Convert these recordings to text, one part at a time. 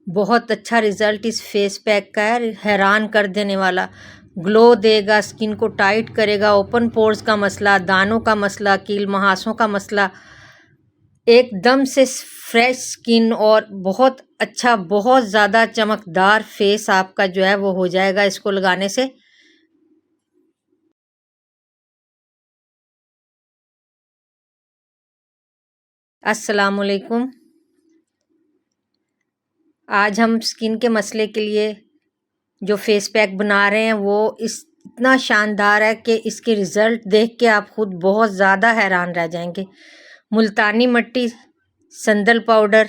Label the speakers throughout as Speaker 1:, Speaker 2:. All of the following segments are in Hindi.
Speaker 1: बहुत अच्छा रिजल्ट इस फेस पैक का है, हैरान कर देने वाला। ग्लो देगा, स्किन को टाइट करेगा, ओपन पोर्स का मसला, दानों का मसला, कील मुहासों का मसला, एकदम से फ्रेश स्किन और बहुत अच्छा, बहुत ज़्यादा चमकदार फेस आपका जो है वो हो जाएगा इसको लगाने से। अस्सलामुअलैकुम। आज हम स्किन के मसले के लिए जो फेस पैक बना रहे हैं वो इतना शानदार है कि इसके रिज़ल्ट देख के आप खुद बहुत ज़्यादा हैरान रह जाएंगे। मुल्तानी मिट्टी, संदल पाउडर,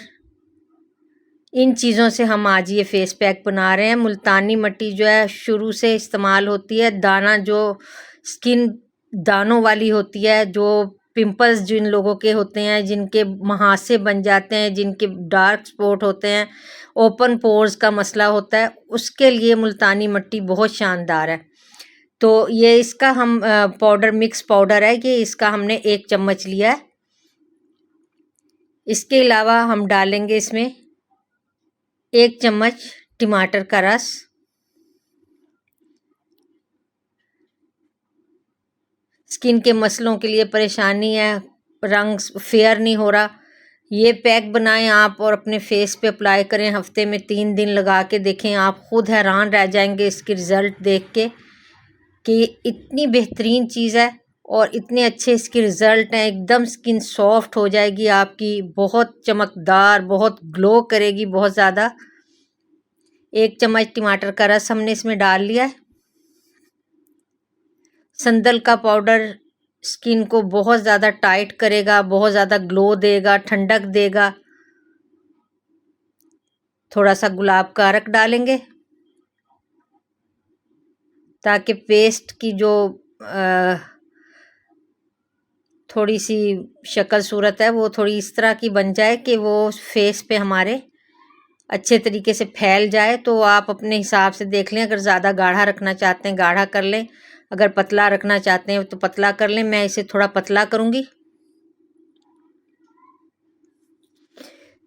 Speaker 1: इन चीज़ों से हम आज ये फेस पैक बना रहे हैं। मुल्तानी मिट्टी जो है शुरू से इस्तेमाल होती है। दाना जो स्किन दानों वाली होती है, जो पिंपल्स जिन लोगों के होते हैं, जिनके मुहासे बन जाते हैं, जिनके डार्क स्पॉट होते हैं, ओपन पोर्स का मसला होता है, उसके लिए मुल्तानी मिट्टी बहुत शानदार है। तो ये इसका हम पाउडर, मिक्स पाउडर है कि इसका हमने 1 चम्मच लिया है। इसके अलावा हम डालेंगे इसमें 1 चम्मच टमाटर का रस, स्किन के मसलों के लिए परेशानी है, रंग फेयर नहीं हो रहा, ये पैक बनाएं आप और अपने फेस पे अप्लाई करें। हफ्ते में 3 दिन लगा के देखें, आप खुद हैरान रह जाएंगे इसके रिज़ल्ट देख के कि इतनी बेहतरीन चीज़ है और इतने अच्छे इसके रिज़ल्ट हैं। एकदम स्किन सॉफ्ट हो जाएगी आपकी, बहुत चमकदार, बहुत ग्लो करेगी बहुत ज़्यादा। 1 चम्मच टमाटर का रस हमने इसमें डाल लिया है। संदल का पाउडर स्किन को बहुत ज़्यादा टाइट करेगा, बहुत ज़्यादा ग्लो देगा, ठंडक देगा। थोड़ा सा गुलाब का अरक डालेंगे ताकि पेस्ट की जो थोड़ी सी शक्ल सूरत है वो थोड़ी इस तरह की बन जाए कि वो फेस पे हमारे अच्छे तरीके से फैल जाए। तो आप अपने हिसाब से देख लें, अगर ज़्यादा गाढ़ा रखना चाहते हैं गाढ़ा कर लें, अगर पतला रखना चाहते हैं तो पतला कर लें। मैं इसे थोड़ा पतला करूँगी।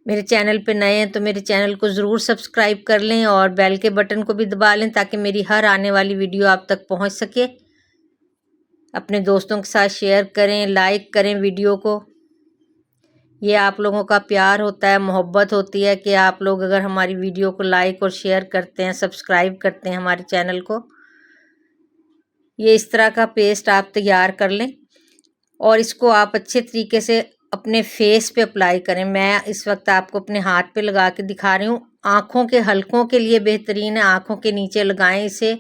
Speaker 1: मेरे चैनल पे नए हैं तो मेरे चैनल को ज़रूर सब्सक्राइब कर लें और बेल के बटन को भी दबा लें ताकि मेरी हर आने वाली वीडियो आप तक पहुंच सके। अपने दोस्तों के साथ शेयर करें, लाइक करें वीडियो को। ये आप लोगों का प्यार होता है, मोहब्बत होती है कि आप लोग अगर हमारी वीडियो को लाइक और शेयर करते हैं, सब्सक्राइब करते हैं हमारे चैनल को। ये इस तरह का पेस्ट आप तैयार कर लें और इसको आप अच्छे तरीके से अपने फेस पे अप्लाई करें। मैं इस वक्त आपको अपने हाथ पे लगा के दिखा रही हूँ। आँखों के हलकों के लिए बेहतरीन है, आँखों के नीचे लगाएं इसे,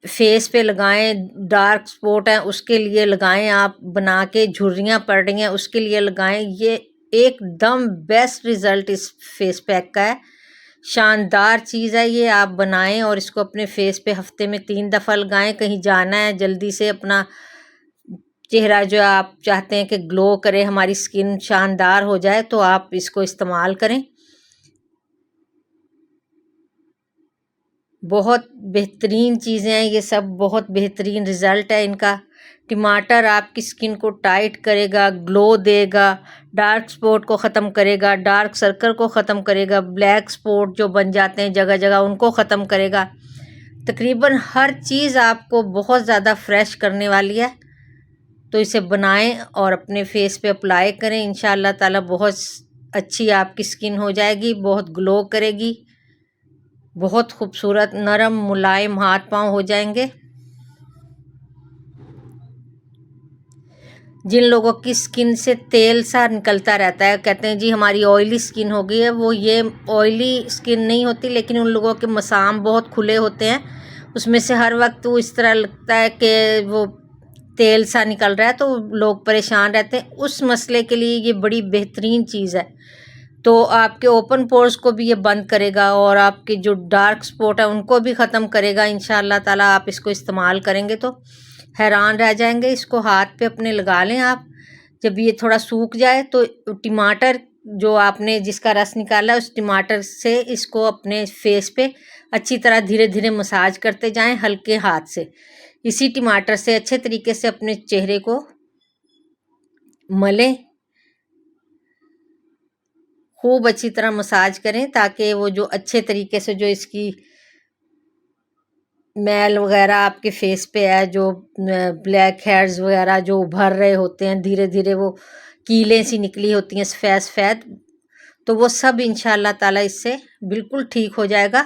Speaker 1: फेस पे लगाएं, डार्क स्पॉट है उसके लिए लगाएं, आप बना के झुर्रियाँ पड़ रही हैं उसके लिए लगाएं। ये एकदम बेस्ट रिज़ल्ट इस फेस पैक का है, शानदार चीज़ है ये। आप बनाएं और इसको अपने फेस पे हफ्ते में 3 दफ़ा लगाएं। कहीं जाना है जल्दी से, अपना चेहरा जो आप चाहते हैं कि ग्लो करे, हमारी स्किन शानदार हो जाए, तो आप इसको इस्तेमाल करें। बहुत बेहतरीन चीज़ें हैं ये सब, बहुत बेहतरीन रिज़ल्ट है इनका। टमाटर आपकी स्किन को टाइट करेगा, ग्लो देगा, डार्क स्पॉट को ख़त्म करेगा, डार्क सर्कल को ख़त्म करेगा, ब्लैक स्पॉट जो बन जाते हैं जगह जगह उनको ख़त्म करेगा। तकरीबन हर चीज़ आपको बहुत ज़्यादा फ्रेश करने वाली है। तो इसे बनाएं और अपने फेस पे अप्लाई करें। इंशाअल्लाह ताला बहुत अच्छी आपकी स्किन हो जाएगी, बहुत ग्लो करेगी, बहुत खूबसूरत नरम मुलायम हाथ पांव हो जाएंगे। जिन लोगों की स्किन से तेल सा निकलता रहता है, कहते हैं जी हमारी ऑयली स्किन हो गई है, वो ये ऑयली स्किन नहीं होती, लेकिन उन लोगों के मसाम बहुत खुले होते हैं, उसमें से हर वक्त वो इस तरह लगता है कि वो तेल सा निकल रहा है, तो लोग परेशान रहते हैं। उस मसले के लिए ये बड़ी बेहतरीन चीज़ है। तो आपके ओपन पोर्स को भी ये बंद करेगा और आपके जो डार्क स्पॉट है उनको भी ख़त्म करेगा। इंशाअल्लाह ताला आप इसको इस्तेमाल करेंगे तो हैरान रह जाएंगे। इसको हाथ पे अपने लगा लें आप। जब ये थोड़ा सूख जाए तो टमाटर जो आपने जिसका रस निकाला है उस टमाटर से इसको अपने फेस पे अच्छी तरह धीरे धीरे मसाज करते जाएं हल्के हाथ से। इसी टमाटर से अच्छे तरीके से अपने चेहरे को मलें, खूब अच्छी तरह मसाज करें ताकि वो जो अच्छे तरीके से जो इसकी मैल वगैरह आपके फेस पे है, जो ब्लैक हेयर्स वगैरह जो उभर रहे होते हैं, धीरे धीरे वो कीलें सी निकली होती हैं सफ़ेद सफ़ेद, तो वो सब इंशाल्लाह ताला इससे बिल्कुल ठीक हो जाएगा।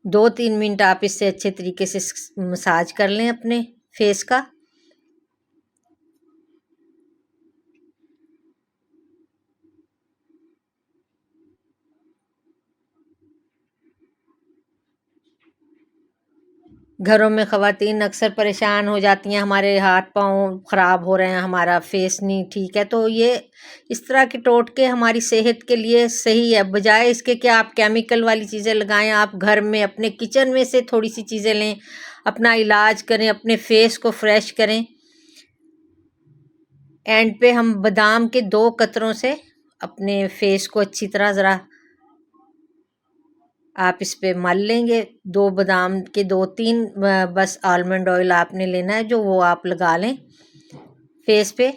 Speaker 1: 2-3 मिनट आप इससे अच्छे तरीके से मसाज कर लें अपने फेस का। घरों में ख़वातीन अक्सर परेशान हो जाती हैं, हमारे हाथ पाँव ख़राब हो रहे हैं, हमारा फेस नहीं ठीक है, तो ये इस तरह के टोटके हमारी सेहत के लिए सही है। बजाय इसके कि आप केमिकल वाली चीज़ें लगाएं, आप घर में अपने किचन में से थोड़ी सी चीज़ें लें, अपना इलाज करें, अपने फेस को फ्रेश करें। एंड पे हम बादाम के 2 कतरों से अपने फेस को अच्छी तरह ज़रा आप इस पे मल लेंगे। 2 बादाम के 2-3 बस आलमंड ऑयल आपने लेना है जो वो आप लगा लें फेस पे।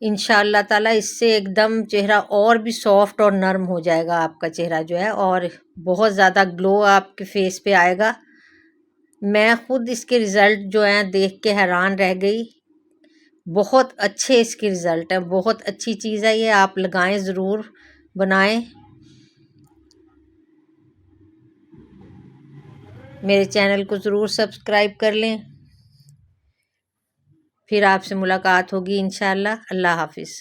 Speaker 1: इंशाअल्लाह ताला इससे एकदम चेहरा और भी सॉफ्ट और नरम हो जाएगा आपका चेहरा जो है, और बहुत ज़्यादा ग्लो आपके फेस पे आएगा। मैं खुद इसके रिज़ल्ट जो हैं देख के हैरान रह गई। बहुत अच्छे इसके रिज़ल्ट हैं, बहुत अच्छी चीज़ है ये, आप लगाएं, ज़रूर बनाएं। मेरे चैनल को ज़रूर सब्सक्राइब कर लें। फिर आपसे मुलाकात होगी इंशाअल्लाह। अल्लाह हाफ़िज़।